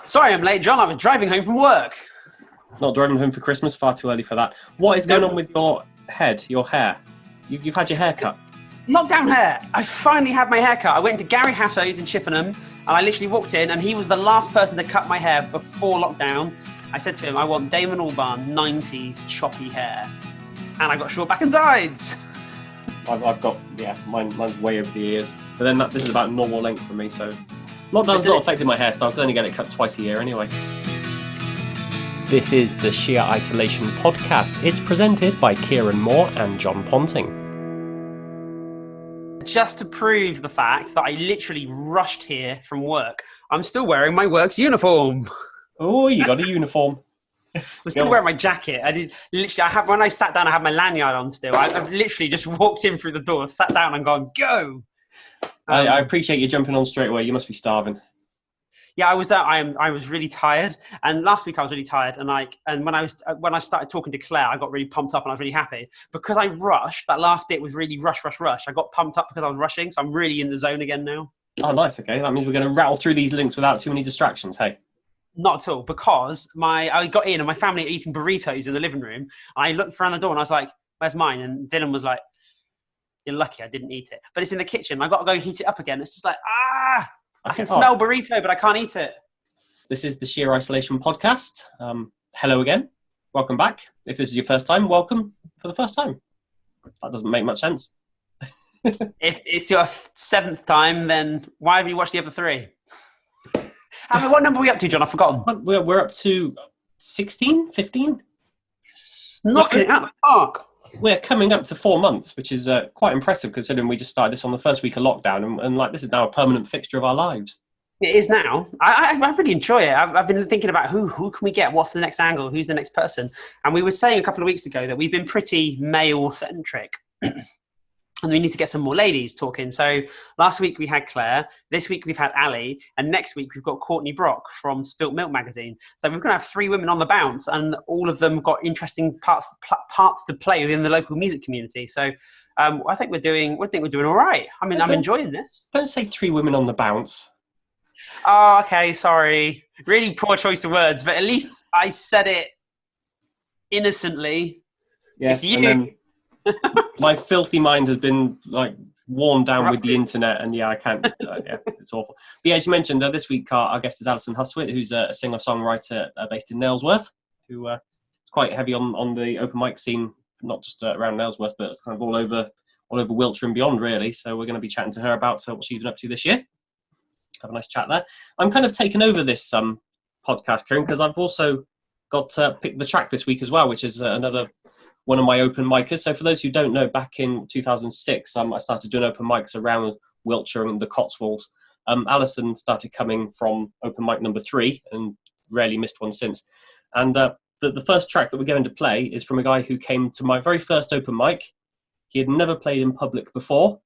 Sorry I'm late, John. I was driving home from work. Not driving home for Christmas, far too early for that. What is going on with your head, your hair? You've had your hair cut. Lockdown hair. I finally had my hair cut. I went to Gary Hatto's in Chippenham and I literally walked in and he was the last person to cut my hair before lockdown. I said to him, I want Damon Albarn 90s choppy hair. And I got short back and sides. I've got, mine's way over the ears. But then this is about normal length for me, so... Lockdown's not affected my hairstyle, because I only get it cut twice a year anyway. This is the Sheer Isolation Podcast. It's presented by Kieran Moore and John Ponting. Just to prove the fact that I literally rushed here from work, I'm still wearing my work's uniform. Oh, you got a uniform. I'm still wearing my jacket. When I sat down, I had my lanyard on still. I've literally just walked in through the door, sat down and gone, go! I appreciate you jumping on straight away. You must be starving. Yeah, I was really tired, and last week I was really tired, and when I started talking to Claire, I got really pumped up and I was really happy because I rushed. That last bit was really rush. I got pumped up because I was rushing, so I'm really in the zone again now. Oh, nice. Okay, that means we're going to rattle through these links without too many distractions. Hey. Not at all, because I got in and my family are eating burritos in the living room. I looked around the door and I was like, "Where's mine?" And Dylan was like, "You're lucky I didn't eat it, but it's in the kitchen. I got to go heat it up again." It's just like I can smell burrito, but I can't eat it. This is the Sheer Isolation Podcast. Hello again. Welcome back. If this is your first time, welcome for the first time. That doesn't make much sense. If it's your seventh time, then why have you watched the other three? What number are we up to, John? I've forgotten. We're up to 16, 15? Knocking it out of the park. We're coming up to 4 months, which is quite impressive considering we just started this on the first week of lockdown, and this is now a permanent fixture of our lives. It is now. I really enjoy it. I've been thinking about who can we get? What's the next angle? Who's the next person? And we were saying a couple of weeks ago that we've been pretty male-centric. And we need to get some more ladies talking. So last week we had Claire, this week we've had Ali, and next week we've got Courtney Brock from Spilt Milk magazine. So we're going to have 3 women on the bounce, and all of them got interesting parts to play within the local music community. So I think we're doing all right. I mean, I'm enjoying this. Don't say 3 women on the bounce. Oh, okay, sorry. Really poor choice of words, but at least I said it innocently. Yes, it's you. My filthy mind has been worn down with the internet, and I can't. It's awful. But as you mentioned, this week our guest is Alison Hustwitt, who's a singer-songwriter based in Nailsworth, who is quite heavy on the open mic scene, not just around Nailsworth, but kind of all over Wiltshire and beyond, really. So we're going to be chatting to her about what she's been up to this year. Have a nice chat there. I'm kind of taking over this podcast, Kieran, because I've also got picked the track this week as well, which is another one of my open micers. So for those who don't know, back in 2006, I started doing open mics around Wiltshire and the Cotswolds. Alison started coming from open mic number 3 and rarely missed one since. And the first track that we're going to play is from a guy who came to my very first open mic. He had never played in public before,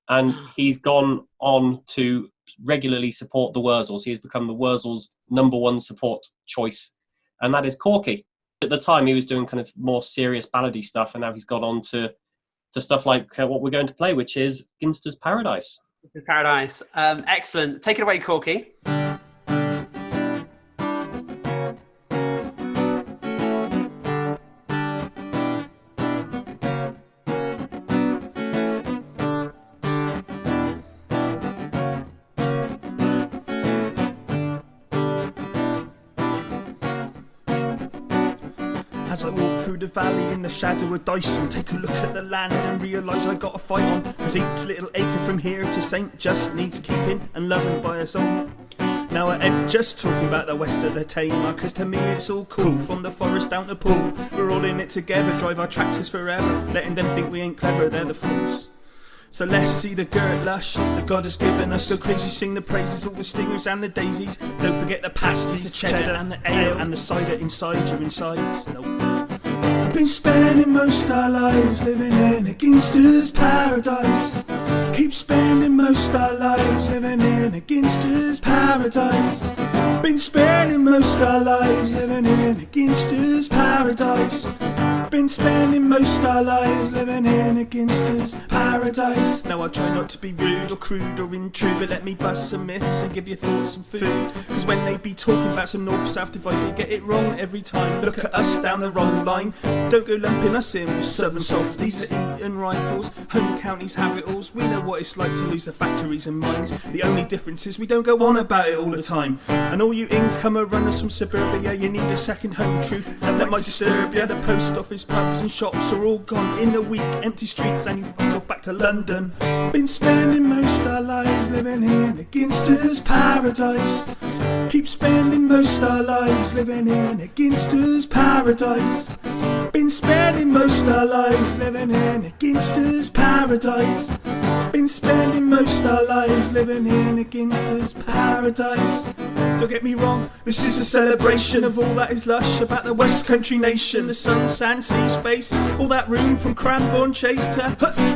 and he's gone on to regularly support the Wurzels. He has become the Wurzels' #1 support choice, and that is Corky. At the time, he was doing kind of more serious ballady stuff, and now he's got on to stuff like what we're going to play, which is Ginster's Paradise. Paradise. Excellent. Take it away, Corky. As I walk through the valley in the shadow of Dyson, take a look at the land and realise I got a fight on. Cause each little acre from here to Saint just needs keeping and loving by us all. Now I ain't just talking about the west of the Tamar, cause to me it's all cool. From the forest down to pool, we're all in it together, drive our tractors forever, letting them think we ain't clever, they're the fools. So let's see the girt lush that God has given us. Go crazy, sing the praises, all the stingers and the daisies. Don't forget the pasties, the cheddar and the ale, and the cider inside your insides. Nope. We've been spending most our lives living in a Ginster's paradise. Keep spending most our lives living in a Ginster's paradise. Been Been spending most our lives living in a gangster's paradise. Been spending most our lives living in a gangster's paradise. Now I try not to be rude or crude or intrude, but let me bust some myths and give your thoughts some food. Cause when they be talking about some north-south divide, they get it wrong every time. Look at us down the wrong line. Don't go lumping us in with southern softies that eat and rifles. Home counties have it alls. We know what it's like to lose the factories and mines. The only difference is we don't go on about it all the time. And all you incomer runners from suburbia, you need a second home truth, and that might disturb you. The post office, pubs and shops are all gone in a week. Empty streets and you fuck off back to London. Been spending most our lives living in a gangster's paradise. Keep spending most our lives living in a gangster's paradise. Been spending most our lives living in a gangster's paradise. Been spending most our lives living in a gangster's paradise. Don't get me wrong, this is a celebration of all that is lush about the West Country nation. The sun, sand, sea, space, all that room from Cranbourne Chase to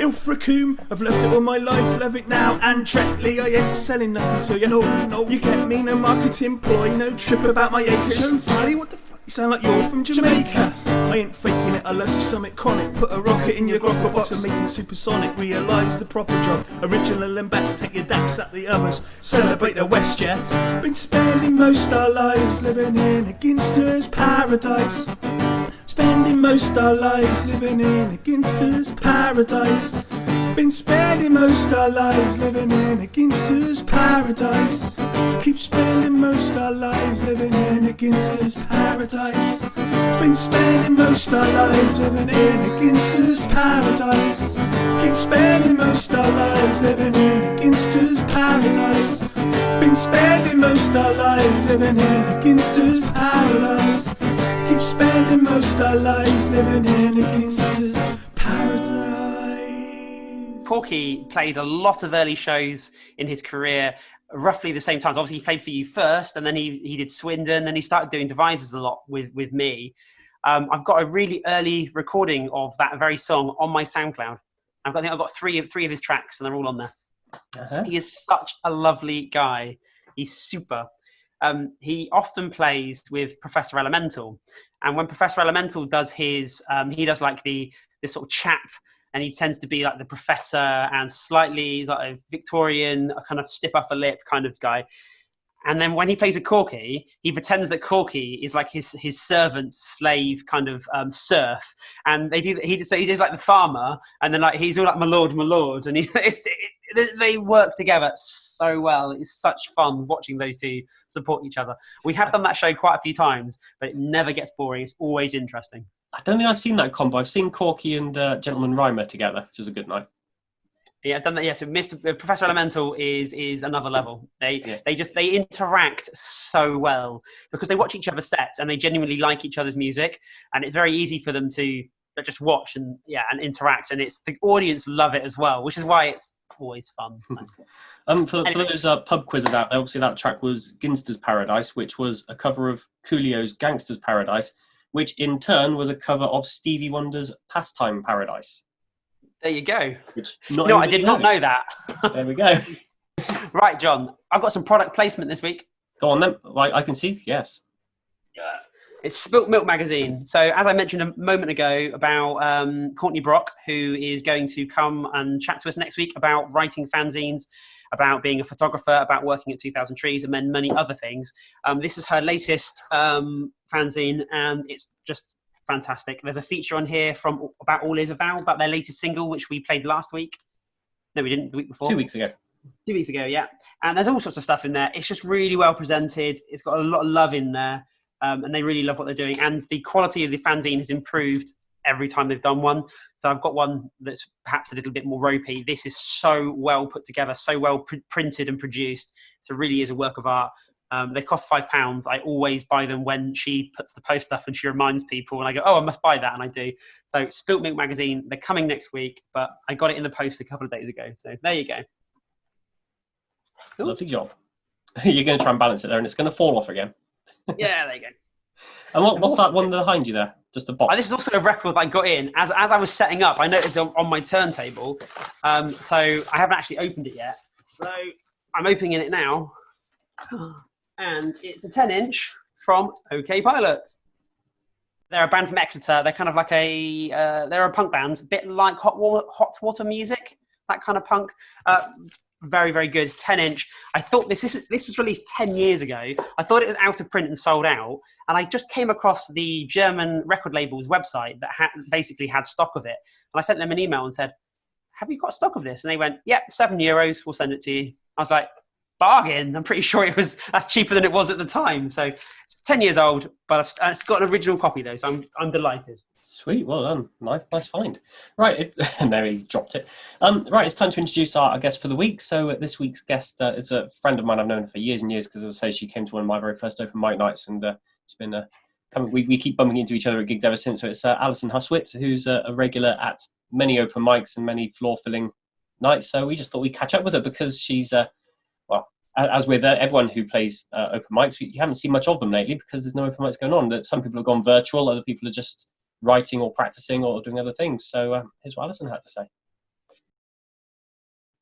Ilfracombe. I've loved it all my life, love it now and directly. I ain't selling nothing to you, no, you get me, no marketing ploy, no trip about my acres. Joe Valley, what the fuck, you sound like you're from Jamaica. I ain't faking it, I love to summit chronic. Put a rocket in your grotto box and make it supersonic. Realise the proper job, original and best. Take your daps at the others, celebrate the West, yeah. Been spending most our lives living in a gangster's paradise. Spending most our lives living in a gangster's paradise. Been spending most our lives living in a gangster's paradise. Keep spending most our lives living in a gangster's paradise. Been spending most our lives living in a gangster's paradise. Keep spending most our lives living in a gangster's paradise. Been spending most our lives living in a gangster's paradise. Keep spending most our lives living in a gangster's paradise. Corky played a lot of early shows in his career, roughly the same times. Obviously, he played for you first, and then he did Swindon, then he started doing Devisers a lot with me. I've got a really early recording of that very song on my SoundCloud. I think I've got three of his tracks, and they're all on there. Uh-huh. He is such a lovely guy. He's super. He often plays with Professor Elemental, and when Professor Elemental does his, he does like this sort of chap, and he tends to be like the professor and slightly like a Victorian, a kind of stiff upper lip kind of guy. And then when he plays with Corky, he pretends that Corky is like his servant, slave kind of serf. And they do so he's like the farmer, and then like he's all like my lord, and they work together so well. It's such fun watching those two support each other. We have done that show quite a few times, but it never gets boring. It's always interesting. I don't think I've seen that combo. I've seen Corky and Gentleman Rhymer together, which is a good night. Yeah, I've done that. Yeah, so Professor Elemental is another level. They interact so well because they watch each other's sets and they genuinely like each other's music, and it's very easy for them to just watch and interact, and it's the audience love it as well, which is why it's always fun. So. For those pub quizzes out there, obviously that track was Ginster's Paradise, which was a cover of Coolio's Gangster's Paradise, which in turn was a cover of Stevie Wonder's Pastime Paradise. There you go. No, I did not know that. There we go. Right, John, I've got some product placement this week. Go on then. I can see, yes. Yeah. It's Spilt Milk magazine. So as I mentioned a moment ago about Courtney Brock, who is going to come and chat to us next week about writing fanzines, about being a photographer, about working at 2000 Trees, and then many other things. This is her latest fanzine, and it's just fantastic. There's a feature on here from About All Is a Vow, about their latest single, which we played last week. No, we didn't, the week before. 2 weeks ago. 2 weeks ago, yeah. And there's all sorts of stuff in there. It's just really well presented. It's got a lot of love in there, and they really love what they're doing. And the quality of the fanzine has improved every time they've done one. So I've got one that's perhaps a little bit more ropey. This is so well put together, so well printed and produced. So it really is a work of art. They cost £5. I always buy them when she puts the post up and she reminds people, and I go, oh, I must buy that, and I do. So Spilt Milk magazine, they're coming next week, but I got it in the post a couple of days ago. So there you go. Cool. Lovely job. You're going to try and balance it there, and it's going to fall off again. Yeah, there you go. And what's that one behind you there? Just a box. This is also a record I got in. As I was setting up, I noticed on my turntable. So I haven't actually opened it yet. So I'm opening it now. and it's a 10-inch from OK Pilots. They're a band from Exeter. They're kind of like they're a punk band, a bit like Hot Water Music, that kind of punk. Very, very good. 10-inch. I thought this was released 10 years ago. I thought it was out of print and sold out. And I just came across the German record label's website that basically had stock of it. And I sent them an email and said, have you got stock of this? And they went, yeah, €7. We'll send it to you. I was like, bargain. I'm pretty sure that's cheaper than it was at the time. So it's 10 years old, but it's got an original copy though. So I'm delighted. Sweet, well done. Nice find. Right, and there he's dropped it. Right, it's time to introduce our guest for the week. So this week's guest is a friend of mine. I've known her for years and years because, as I say, she came to one of my very first open mic nights, and it's been we keep bumping into each other at gigs ever since. So it's Alison Hustwitt, who's a regular at many open mics and many floor-filling nights. So we just thought we'd catch up with her because she's as with everyone who plays open mics, you haven't seen much of them lately because there's no open mics going on. Some people have gone virtual, other people are just writing or practicing or doing other things. So here's what Alison had to say.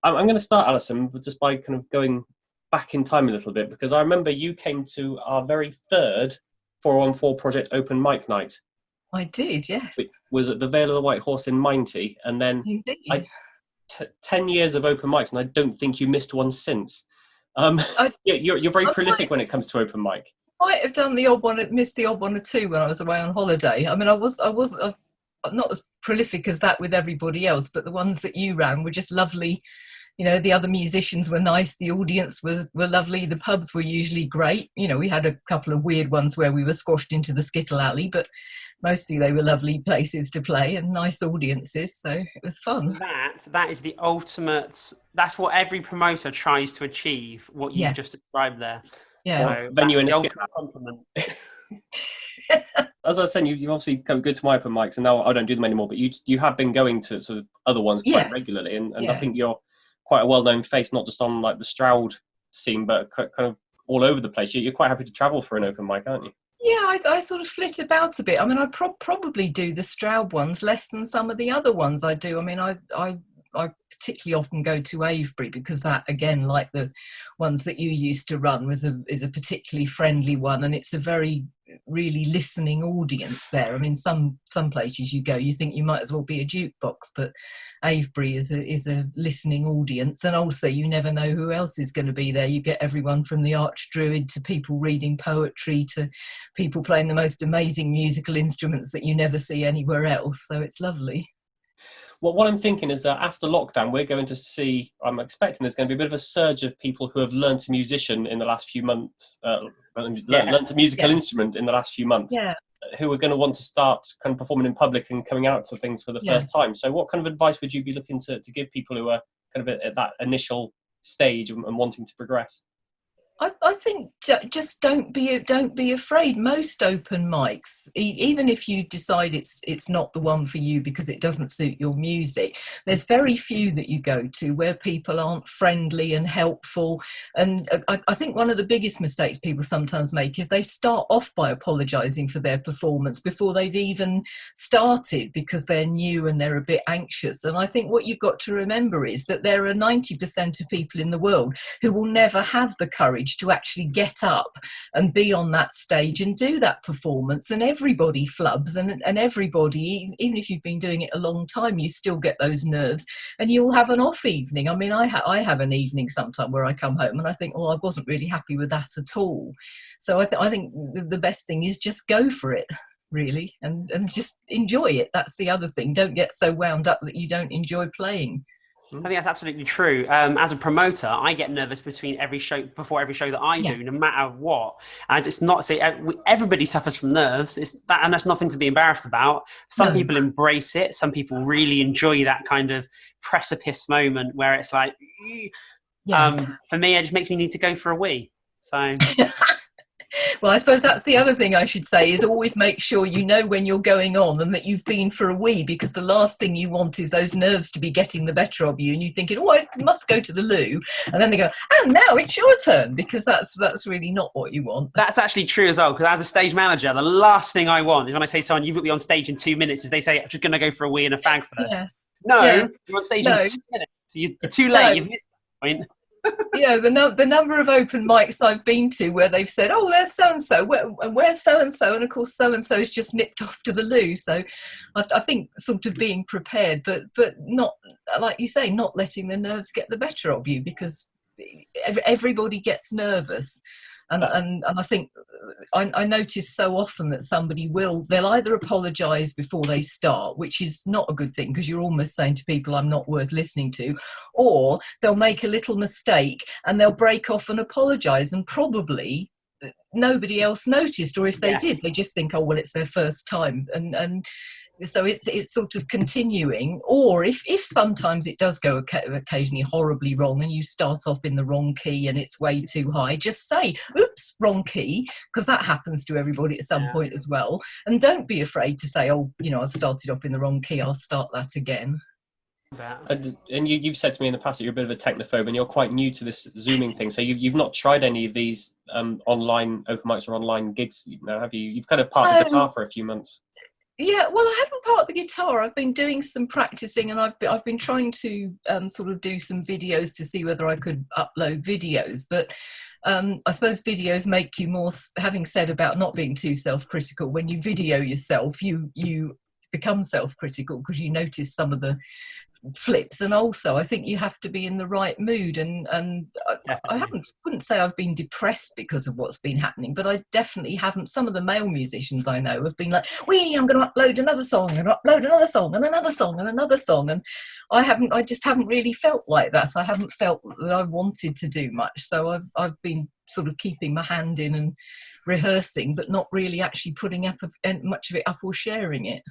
I'm going to start, Alison, just by kind of going back in time a little bit, because I remember you came to our very third 414 Project open mic night. I did, yes. Which was at the Vale of the White Horse in Minety, and then 10 years of open mics, and I don't think you missed one since. You're very prolific when it comes to open mic. I might have done the odd one, missed the odd one or two when I was away on holiday. I mean, I was not as prolific as that with everybody else, but the ones that you ran were just lovely. You know, the other musicians were nice. The audience were lovely. The pubs were usually great. You know, we had a couple of weird ones where we were squashed into the Skittle Alley, but mostly they were lovely places to play and nice audiences. So it was fun. That is the ultimate. That's what every promoter tries to achieve. What you just described there. Yeah. So venue and the ultimate compliment. As I was saying, you've obviously come good to my open mics, and now I don't do them anymore. But you have been going to sort of other ones quite regularly, and I think you're quite a well-known face, not just on like the Stroud scene, but kind of all over the place. You're quite happy to travel for an open mic, aren't you? Yeah, I sort of flit about a bit. I mean, I probably do the Stroud ones less than some of the other ones I do. I mean, I particularly often go to Avebury because that, again, like the ones that you used to run, is a particularly friendly one, and it's a very really listening audience there. I mean, some places you go, you think you might as well be a jukebox, but Avebury is a listening audience, and also you never know who else is going to be there. You get everyone from the archdruid to people reading poetry to people playing the most amazing musical instruments that you never see anywhere else. So it's lovely. Well, what I'm thinking is that after lockdown, we're going to see, I'm expecting there's going to be a bit of a surge of people who have learned to musician in the last few months, learned a musical instrument in the last few months, who are going to want to start kind of performing in public and coming out to things for the first time. So what kind of advice would you be looking to give people who are kind of at that initial stage and wanting to progress? I think just don't be afraid. Most open mics, even if you decide it's not the one for you because it doesn't suit your music, there's very few that you go to where people aren't friendly and helpful. And I think one of the biggest mistakes people sometimes make is they start off by apologising for their performance before they've even started because they're new and they're a bit anxious. And I think what you've got to remember is that there are 90% of people in the world who will never have the courage to actually get up and be on that stage and do that performance, and everybody flubs and everybody, even if you've been doing it a long time, you still get those nerves and you'll have an off evening. I mean, I have an evening sometime where I come home and I think, I wasn't really happy with that at all. So I think the best thing is just go for it, really, and just enjoy it. That's the other thing. Don't get so wound up that you don't enjoy playing. I think that's absolutely true. As a promoter, I get nervous before every show that I do, no matter what. And it's not everybody suffers from nerves. And that's nothing to be embarrassed about. Some people embrace it. Some people really enjoy that kind of precipice moment where it's like, for me, it just makes me need to go for a wee. So. Well, I suppose that's the other thing I should say is always make sure you know when you're going on and that you've been for a wee, because the last thing you want is those nerves to be getting the better of you and you're thinking, I must go to the loo, and then they go, now it's your turn, because that's really not what you want. That's actually true as well, because as a stage manager, the last thing I want is when I say to someone, you've got to be on stage in 2 minutes, is they say, I'm just going to go for a wee and a fag first. You're on stage in 2 minutes, so you're too late, you've missed that point. the number of open mics I've been to where they've said, "Oh, there's so and so, where's so and so," and of course so and so's just nipped off to the loo. So I think sort of being prepared, but not, like you say, not letting the nerves get the better of you, because everybody gets nervous. And I think I notice so often that they'll either apologise before they start, which is not a good thing, because you're almost saying to people, I'm not worth listening to, or they'll make a little mistake and they'll break off and apologise, and probably nobody else noticed, or if they did, they just think, oh well, it's their first time, and so it's sort of continuing. Or if sometimes it does go occasionally horribly wrong and you start off in the wrong key and it's way too high, just say, oops, wrong key, because that happens to everybody at some point as well. And don't be afraid to say, oh, I've started off in the wrong key, I'll start that again. And you've said to me in the past that you're a bit of a technophobe and you're quite new to this Zooming thing. So you've not tried any of these online open mics or online gigs now, have you? You've kind of parked the guitar for a few months. Yeah, well, I haven't parked the guitar. I've been doing some practicing, and I've been trying to sort of do some videos to see whether I could upload videos. But I suppose videos make you more, having said about not being too self-critical, when you video yourself, you become self-critical because you notice some of the flips, and also I think you have to be in the right mood, and I wouldn't say I've been depressed because of what's been happening, but I definitely haven't. Some of the male musicians I know have been like, I'm going to upload another song and upload another song and another song and another song, and I just haven't really felt like that. I haven't felt that I wanted to do much, so I've been sort of keeping my hand in and rehearsing, but not really actually putting up much of it up or sharing it.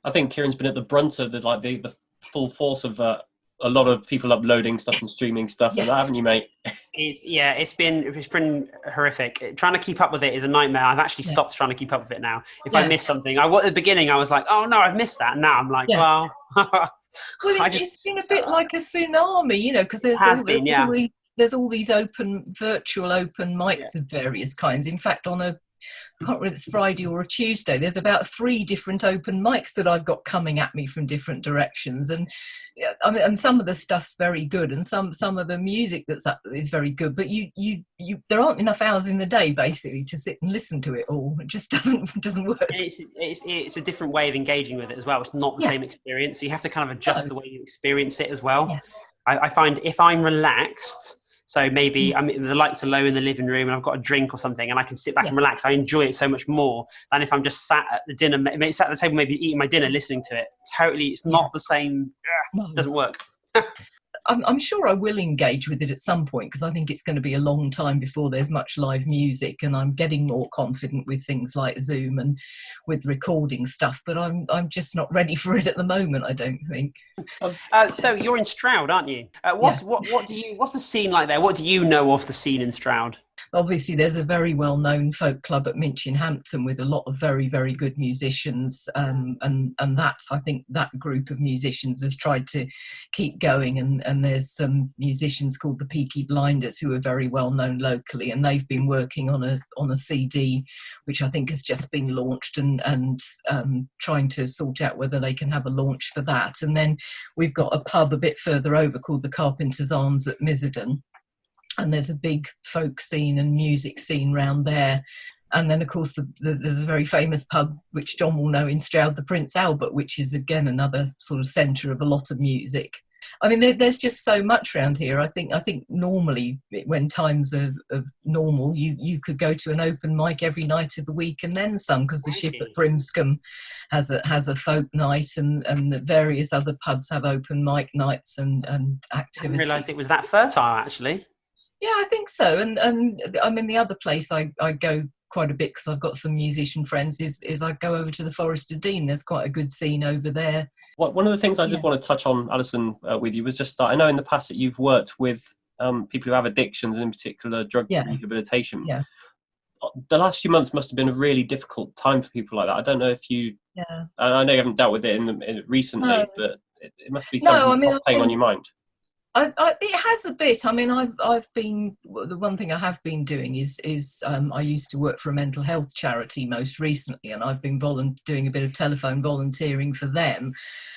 I think Kieran's been at the brunt of the full force of a lot of people uploading stuff and streaming stuff, and that, haven't you, mate? It's been horrific. Trying to keep up with it is a nightmare. I've actually stopped trying to keep up with it now. If I miss something, at the beginning I was like, oh no, I've missed that. And now I'm like, well, it's been a bit like a tsunami, because there's all these virtual open mics of various kinds. In fact, I can't remember if it's Friday or a Tuesday, there's about 3 different open mics that I've got coming at me from different directions, and and some of the stuff's very good, and some of the music is very good, but you there aren't enough hours in the day basically to sit and listen to it all. It just doesn't work. It's a different way of engaging with it as well. It's not the same experience, so you have to kind of adjust the way you experience it as well. I find if I'm relaxed, so maybe the lights are low in the living room and I've got a drink or something and I can sit back and relax, I enjoy it so much more than if I'm just sat at the table, maybe eating my dinner, listening to it. Totally, it's not the same. It doesn't work. I'm sure I will engage with it at some point, because I think it's going to be a long time before there's much live music, and I'm getting more confident with things like Zoom and with recording stuff, but I'm just not ready for it at the moment, I don't think. So you're in Stroud, aren't you? What's the scene like there? What do you know of the scene in Stroud? Obviously, there's a very well-known folk club at Minchinhampton with a lot of very, very good musicians, and that, I think, that group of musicians has tried to keep going, and there's some musicians called the Peaky Blinders who are very well-known locally, and they've been working on a CD, which I think has just been launched, and trying to sort out whether they can have a launch for that. And then we've got a pub a bit further over called the Carpenter's Arms at Mizzerden, and there's a big folk scene and music scene round there. And then, of course, there's a very famous pub, which John will know in Stroud, the Prince Albert, which is, again, another sort of centre of a lot of music. I mean, there's just so much around here. I think normally, when times are normal, you could go to an open mic every night of the week and then some, because the Ship at Brimscombe has a folk night, and various other pubs have open mic nights and activities. I didn't realise it was that fertile, actually. Yeah, I think so. And I mean, the other place I go quite a bit, because I've got some musician friends, is I go over to the Forest of Dean. There's quite a good scene over there. One of the things I did want to touch on, Alison, with you was just, I know in the past that you've worked with people who have addictions, and in particular drug rehabilitation. Yeah. The last few months must have been a really difficult time for people like that. I don't know if you... Yeah. I know you haven't dealt with it recently, but it must be something playing on your mind. It has a bit. I mean, I've been, the one thing I have been doing is I used to work for a mental health charity most recently, and I've been doing a bit of telephone volunteering for them,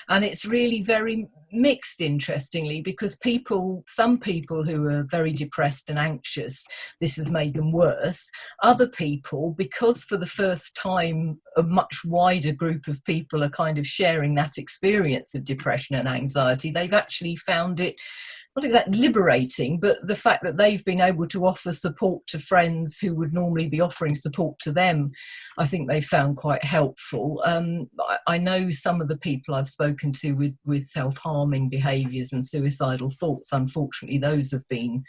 and it's really very mixed, interestingly, because some people who are very depressed and anxious, this has made them worse. Other people, because for the first time a much wider group of people are kind of sharing that experience of depression and anxiety, they've actually found it not exactly liberating, but the fact that they've been able to offer support to friends who would normally be offering support to them, I think they found quite helpful. I know some of the people I've spoken to with self-harming behaviours and suicidal thoughts, unfortunately, those have been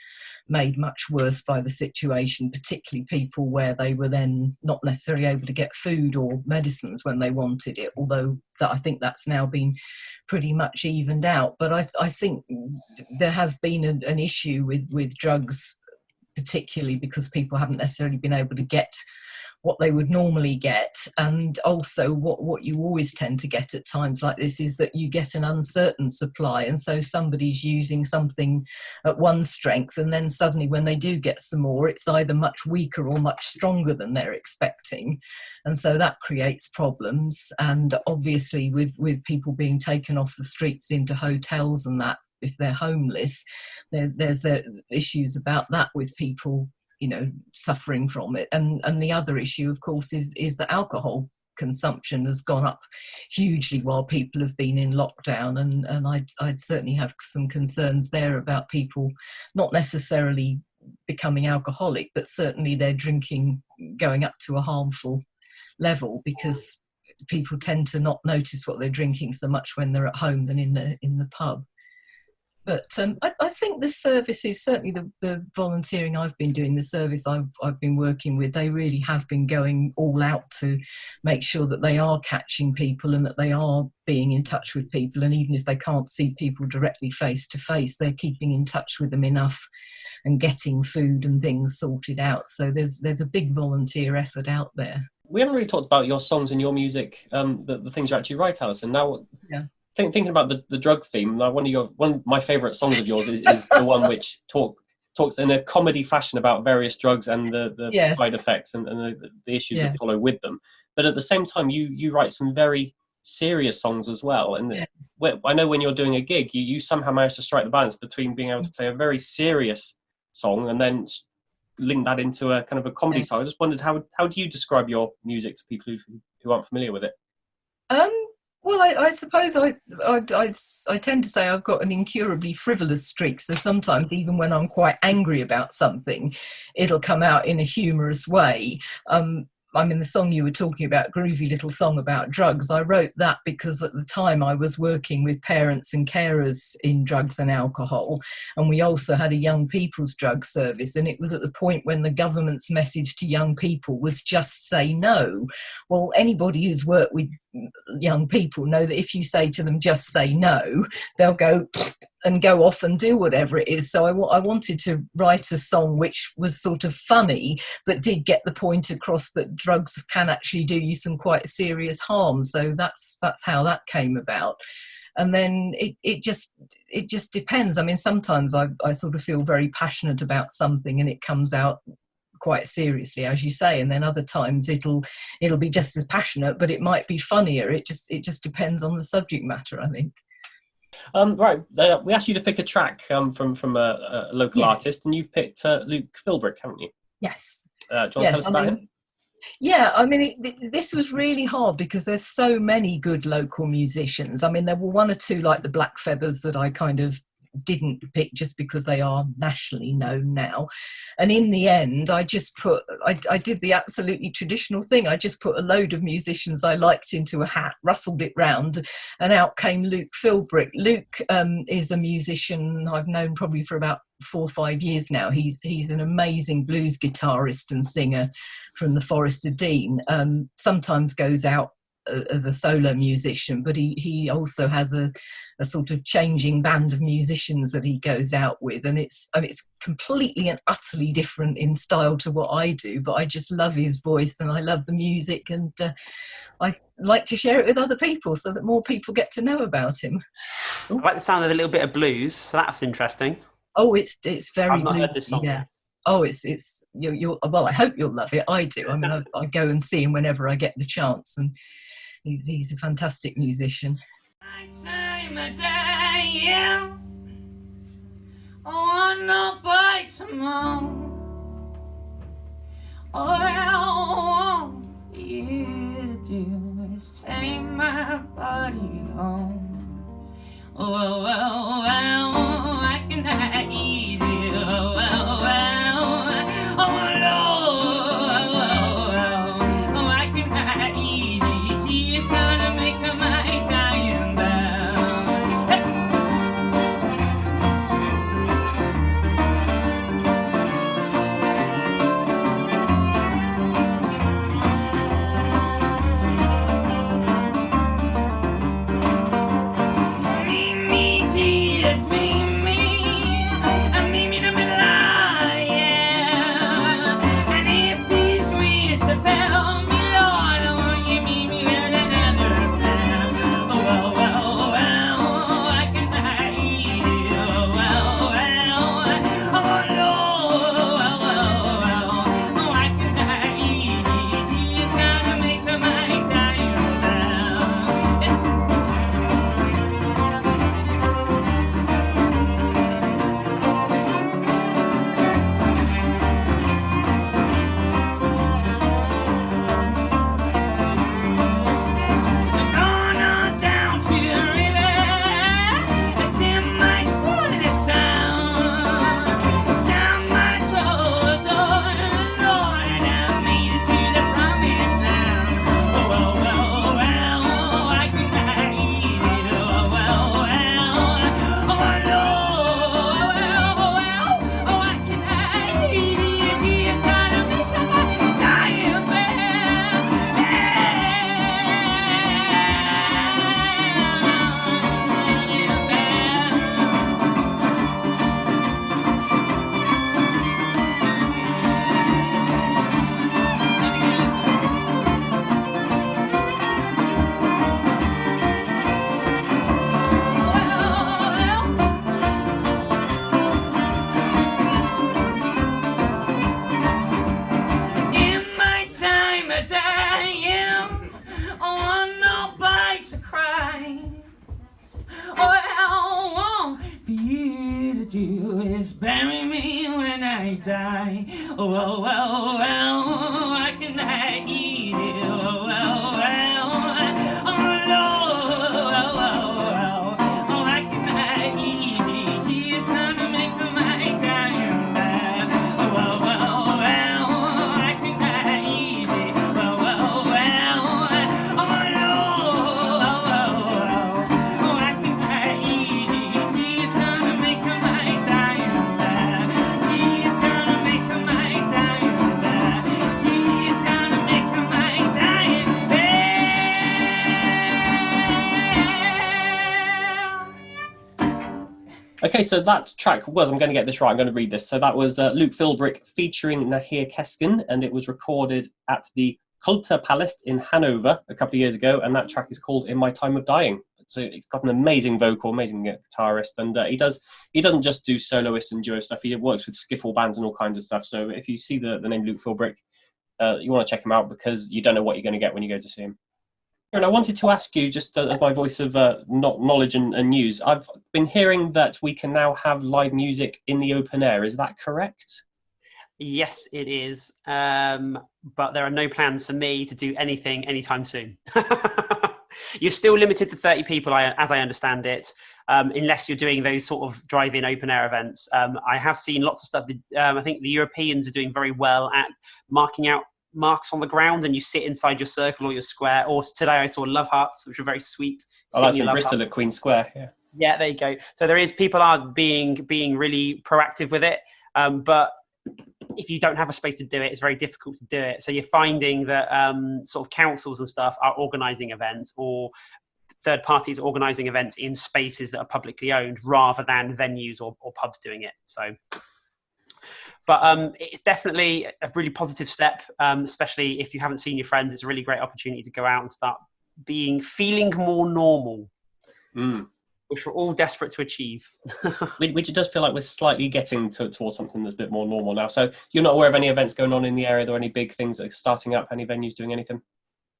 made much worse by the situation, particularly people where they were then not necessarily able to get food or medicines when they wanted it, although I think that's now been pretty much evened out. But I think there has been an issue with drugs, particularly because people haven't necessarily been able to get what they would normally get. And also what you always tend to get at times like this is that you get an uncertain supply, and so somebody's using something at one strength, and then suddenly when they do get some more, it's either much weaker or much stronger than they're expecting, and so that creates problems. And obviously with people being taken off the streets into hotels and that, if they're homeless, there's issues about that with people, you know, suffering from it. And the other issue, of course, is that alcohol consumption has gone up hugely while people have been in lockdown, and I'd certainly have some concerns there about people not necessarily becoming alcoholic, but certainly their drinking going up to a harmful level, because people tend to not notice what they're drinking so much when they're at home than in the pub. But I think the services, certainly the volunteering I've been doing, the service I've been working with, they really have been going all out to make sure that they are catching people and that they are being in touch with people. And even if they can't see people directly face to face, they're keeping in touch with them enough and getting food and things sorted out. So there's a big volunteer effort out there. We haven't really talked about your songs and your music, the things you actually write, Alison. Now, yeah. Thinking about the drug theme, one of my favourite songs of yours is the one which talks in a comedy fashion about various drugs and the Yes. side effects and the issues that follow with them. But at the same time, you write some very serious songs as well. And I know when you're doing a gig, you somehow manage to strike the balance between being able to play a very serious song and then link that into a kind of a comedy side. I just wondered, how do you describe your music to people who aren't familiar with it? Well, I suppose I tend to say I've got an incurably frivolous streak. So sometimes, even when I'm quite angry about something, it'll come out in a humorous way. I mean, the song you were talking about, Groovy Little Song About Drugs, I wrote that because at the time I was working with parents and carers in drugs and alcohol, and we also had a young people's drug service, and it was at the point when the government's message to young people was just say no. Well, anybody who's worked with young people know that if you say to them just say no, they'll go and go off and do whatever it is. So I wanted to write a song which was sort of funny, but did get the point across that drugs can actually do you some quite serious harm. So that's how that came about. And then it just depends. I mean, sometimes I sort of feel very passionate about something and it comes out quite seriously, as you say, and then other times it'll be just as passionate, but it might be funnier. It just depends on the subject matter, I think. Right, we asked you to pick a track from a local artist, and you've picked Luke Philbrick, haven't you? Yes. Do you want to tell us about him? Yeah, I mean, this was really hard because there's so many good local musicians. I mean, there were one or two like the Black Feathers that I kind of didn't pick just because they are nationally known now, and in the end I just I did the absolutely traditional thing. I just put a load of musicians I liked into a hat, rustled it round, and out came Luke Philbrick. Luke is a musician I've known probably for about 4 or 5 years now. He's an amazing blues guitarist and singer from the Forest of Dean. Sometimes goes out as a solo musician, but he also has a sort of changing band of musicians that he goes out with, and it's completely and utterly different in style to what I do, but I just love his voice and I love the music, and I like to share it with other people so that more people get to know about him. I like the sound of a little bit of blues, so that's interesting. Oh, it's very I've not heard this song. Yeah. Oh, it's you'll well, I hope you'll love it. I do. I mean, I go and see him whenever I get the chance, and he's a fantastic musician. Nighttime time of day, yeah. I want no bites more. All I want for you to do is take my body home. Oh, well, well, well, I cannot ease you. Oh, well, well, oh, Lord, oh, I cannot ease you. She's gonna make my time down. Hey. Bury me when I die. Oh, well, well, well, I cannot eat it. Oh, well, well, oh, Lord, well, well, well, oh, I cannot eat it. She's gonna make my time back. Oh, well, well, well, I cannot eat it. Well, well, well, oh, Lord, well, well, well, oh, I cannot eat it. She's gonna make my time. Okay, so that track was, I'm going to get this right, I'm going to read this. So that was Luke Philbrick featuring Nahir Keskin, and it was recorded at the Kulturpalast in Hanover a couple of years ago, and that track is called In My Time of Dying. So it's got an amazing vocal, amazing guitarist, and he doesn't just do soloist and duo stuff, he works with skiffle bands and all kinds of stuff. So if you see the name Luke Philbrick, you want to check him out because you don't know what you're going to get when you go to see him. And I wanted to ask you, just as my voice of knowledge and news, I've been hearing that we can now have live music in the open air. Is that correct? Yes, it is. But there are no plans for me to do anything anytime soon. You're still limited to 30 people, as I understand it, unless you're doing those sort of drive-in open-air events. I have seen lots of stuff. I think the Europeans are doing very well at marking out marks on the ground, and you sit inside your circle or your square. Or today I saw love hearts, which are very sweet. Oh, that's in Bristol at Queen Square. Yeah. Yeah, there you go. So there is, people are being really proactive with it. But if you don't have a space to do it, it's very difficult to do it. So you're finding that sort of councils and stuff are organising events, or third parties organising events in spaces that are publicly owned rather than venues or pubs doing it. So. But it's definitely a really positive step, especially if you haven't seen your friends. It's a really great opportunity to go out and start feeling more normal, which we're all desperate to achieve. Which it does feel like we're slightly getting towards something that's a bit more normal now. So you're not aware of any events going on in the area? Are there any big things that are starting up? Any venues doing anything?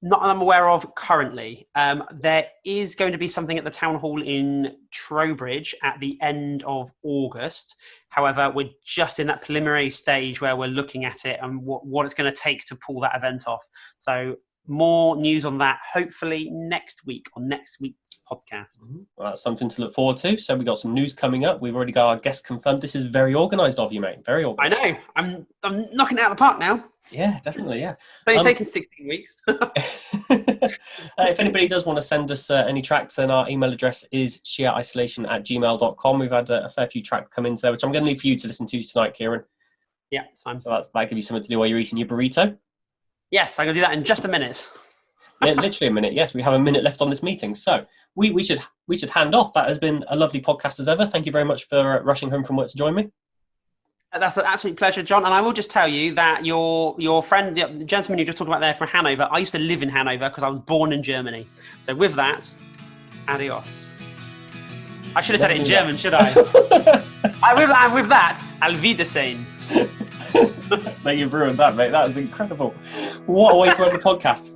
Not that I'm aware of currently. There is going to be something at the town hall in Trowbridge at the end of August. However, we're just in that preliminary stage where we're looking at it and what it's going to take to pull that event off. So more news on that, hopefully next week on next week's podcast. Well, that's something to look forward to. So we got some news coming up. We've already got our guest confirmed. This is very organised of you, mate. Very organised. I know. I'm knocking it out of the park now. Yeah, definitely, yeah. It's only taken 16 weeks. If anybody does want to send us any tracks, then our email address is sheerisolation@gmail.com. We've had a fair few tracks come into there, which I'm going to leave for you to listen to tonight, Kieran. Yeah, it's fine. So that gives you something to do while you're eating your burrito. Yes, I'm going to do that in just a minute. Literally a minute. Yes, we have a minute left on this meeting. So we should hand off. That has been a lovely podcast as ever. Thank you very much for rushing home from work to join me. That's an absolute pleasure, John. And I will just tell you that your friend, the gentleman you just talked about there from Hanover, I used to live in Hanover because I was born in Germany. So with that, adios. I should have said it in German, should I? With that, Auf Wiedersehen. Mate, you've ruined that, mate. That was incredible. What a way to end the podcast.